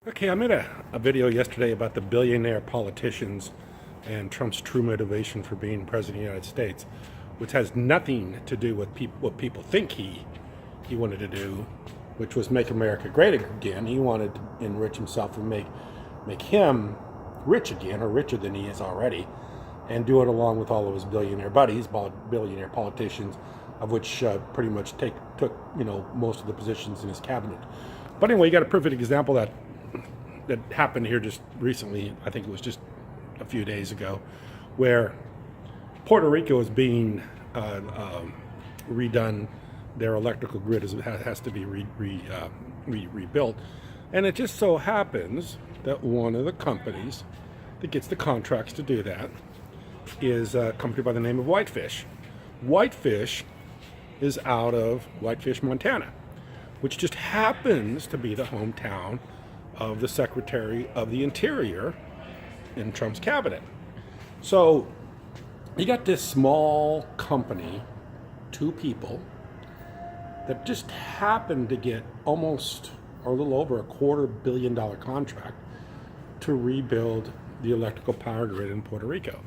Okay, I made a video yesterday about the billionaire politicians and Trump's true motivation for being president of the United States, which has nothing to do with what people think he wanted to do, which was make America great again. He wanted to enrich himself and make him rich again, or richer than he is already, and do it along with all of his billionaire buddies, billionaire politicians, of which pretty much took most of the positions in his cabinet. But anyway, you got a perfect example that happened here just recently. I think it was just a few days ago, where Puerto Rico is being redone. Their electrical grid has to be rebuilt, and it just so happens that one of the companies that gets the contracts to do that is a company by the name of Whitefish. Whitefish is out of Whitefish, Montana, which just happens to be the hometown of the Secretary of the Interior in Trump's cabinet. So you got this small company, two people, that just happened to get almost or a little over $250 million contract to rebuild the electrical power grid in Puerto Rico.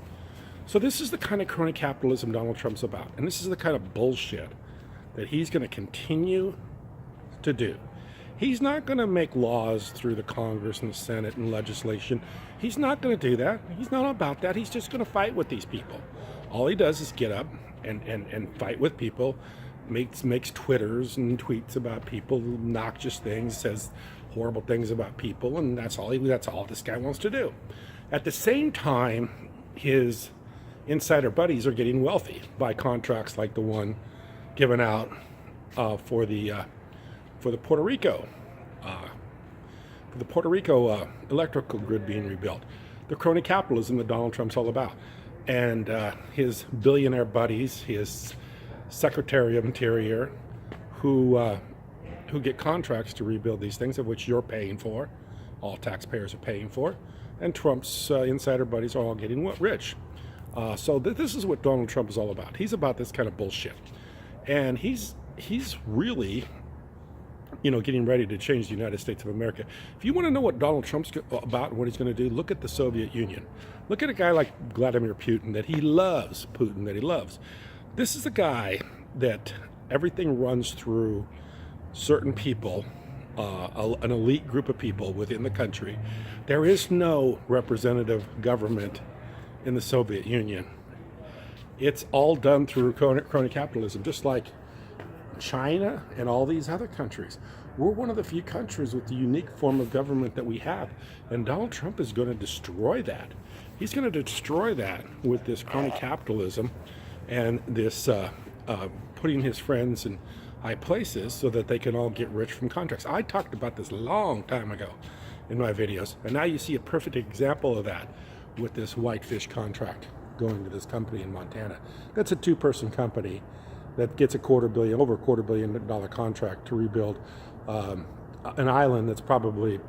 So this is the kind of crony capitalism Donald Trump's about. And this is the kind of bullshit that he's going to continue to do. He's not going to make laws through the Congress and the Senate and legislation. He's not going to do that. He's not about that. He's just going to fight with these people. All he does is get up and fight with people, makes Twitters and tweets about people, obnoxious things, says horrible things about people, and that's all this guy wants to do. At the same time, his insider buddies are getting wealthy by contracts like the one given out for the Puerto Rico electrical grid being rebuilt. The crony capitalism that Donald Trump's all about. And his billionaire buddies, his Secretary of Interior, who get contracts to rebuild these things, of which you're paying for, all taxpayers are paying for, and Trump's insider buddies are all getting rich. So this is what Donald Trump is all about. He's about this kind of bullshit. And he's really getting ready to change the United States of America. If you want to know what Donald Trump's about and what he's going to do, look at the Soviet Union. Look at a guy like Vladimir Putin that he loves. This is a guy that everything runs through certain people, an elite group of people within the country. There is no representative government in the Soviet Union. It's all done through crony capitalism, just like China and all these other countries. We're one of the few countries with the unique form of government that we have, and Donald Trump is going to destroy that. He's going to destroy that with this crony capitalism and this putting his friends in high places so that they can all get rich from contracts. I talked about this a long time ago in my videos, and now you see a perfect example of that with this Whitefish contract going to this company in Montana. That's a two-person company that gets over $250 million contract to rebuild an island that's probably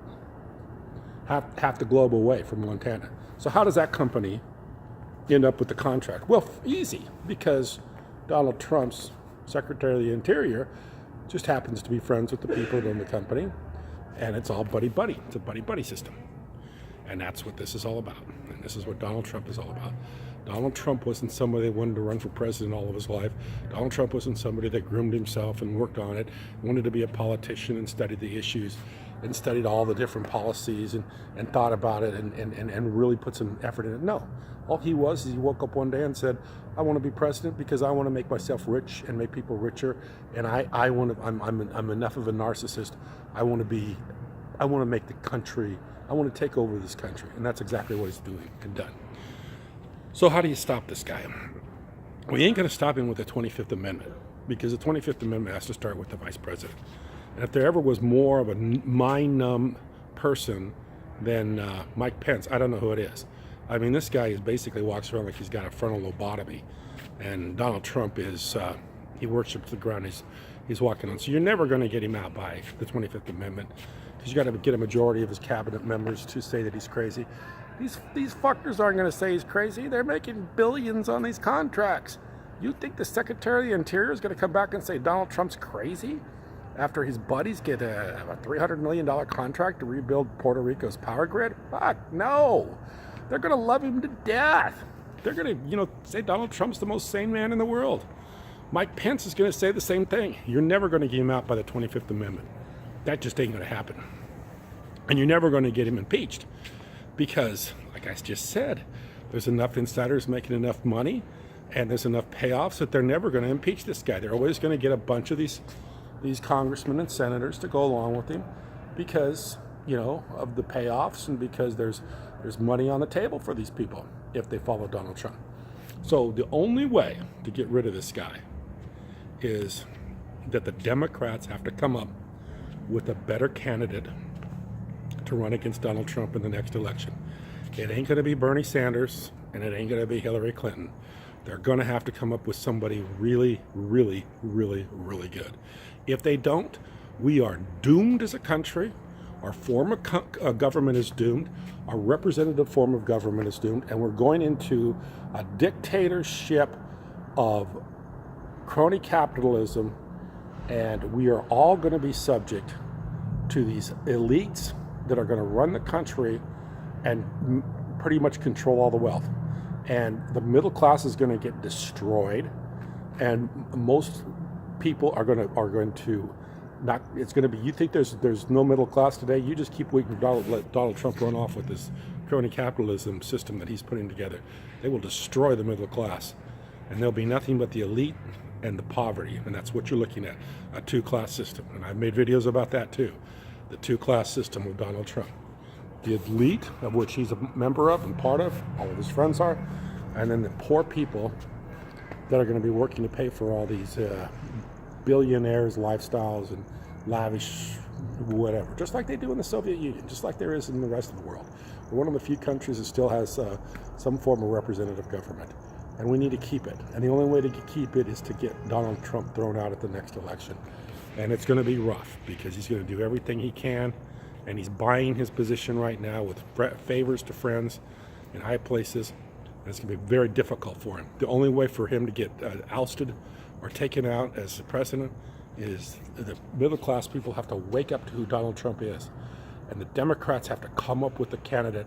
half the globe away from Montana. So how does that company end up with the contract? Well, easy, because Donald Trump's Secretary of the Interior just happens to be friends with the people in the company, and it's all buddy-buddy. It's a buddy-buddy system. And that's what this is all about. And this is what Donald Trump is all about. Donald Trump wasn't somebody that wanted to run for president all of his life. Donald Trump wasn't somebody that groomed himself and worked on it, wanted to be a politician and studied the issues and studied all the different policies and thought about it and really put some effort in it. No. All he was is he woke up one day and said, I want to be president because I want to make myself rich and make people richer, and I'm enough of a narcissist. I want to make the country, I want to take over this country. And that's exactly what he's doing and done. So how do you stop this guy? We ain't going to stop him with the 25th Amendment, because the 25th Amendment has to start with the vice president. And if there ever was more of a mind-numb person than Mike Pence, I don't know who it is. I mean, this guy basically walks around like he's got a frontal lobotomy. And Donald Trump he worships the ground he's walking on. So you're never going to get him out by the 25th Amendment, because you got to get a majority of his cabinet members to say that he's crazy. These fuckers aren't going to say he's crazy. They're making billions on these contracts. You think the Secretary of the Interior is going to come back and say Donald Trump's crazy? after his buddies get a $300 million contract to rebuild Puerto Rico's power grid? Fuck, no. They're going to love him to death. They're going to, say Donald Trump's the most sane man in the world. Mike Pence is going to say the same thing. You're never going to get him out by the 25th Amendment. That just ain't going to happen. And you're never going to get him impeached because, like I just said, there's enough insiders making enough money and there's enough payoffs that they're never going to impeach this guy. They're always going to get a bunch of these congressmen and senators to go along with him because, of the payoffs and because there's money on the table for these people if they follow Donald Trump. So the only way to get rid of this guy is that the Democrats have to come up with a better candidate to run against Donald Trump in the next election. It ain't going to be Bernie Sanders and it ain't going to be Hillary Clinton. They're going to have to come up with somebody really, really, really, really good. If they don't, we are doomed as a country. Our form of government is doomed. Our representative form of government is doomed. And we're going into a dictatorship of crony capitalism. And we are all going to be subject to these elites that are going to run the country and pretty much control all the wealth. And the middle class is going to get destroyed. And most people are going to not, it's going to be, you think there's no middle class today, you just keep waiting for let Donald Trump run off with this crony capitalism system that he's putting together. They will destroy the middle class. And there'll be nothing but the elite and the poverty. And that's what you're looking at, a two-class system. And I've made videos about that too. The two-class system with Donald Trump. The elite, of which he's a member of and part of, all of his friends are, and then the poor people that are going to be working to pay for all these billionaires' lifestyles and lavish whatever, just like they do in the Soviet Union, just like there is in the rest of the world. We're one of the few countries that still has some form of representative government, and we need to keep it. And the only way to keep it is to get Donald Trump thrown out at the next election. And it's going to be rough because he's going to do everything he can, and he's buying his position right now with favors to friends in high places. And it's going to be very difficult for him. The only way for him to get ousted or taken out as the president is the middle class people have to wake up to who Donald Trump is. And the Democrats have to come up with a candidate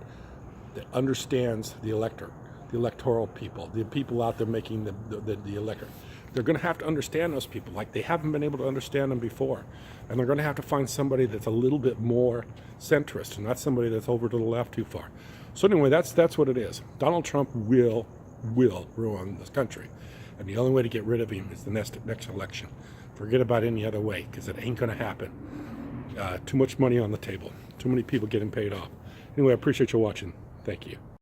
that understands the electoral people, the people out there making the electorate. They're going to have to understand those people like they haven't been able to understand them before. And they're going to have to find somebody that's a little bit more centrist and not somebody that's over to the left too far. So anyway, that's what it is. Donald Trump will ruin this country. And the only way to get rid of him is the next election. Forget about any other way, because it ain't going to happen. Too much money on the table. Too many people getting paid off. Anyway, I appreciate you watching. Thank you.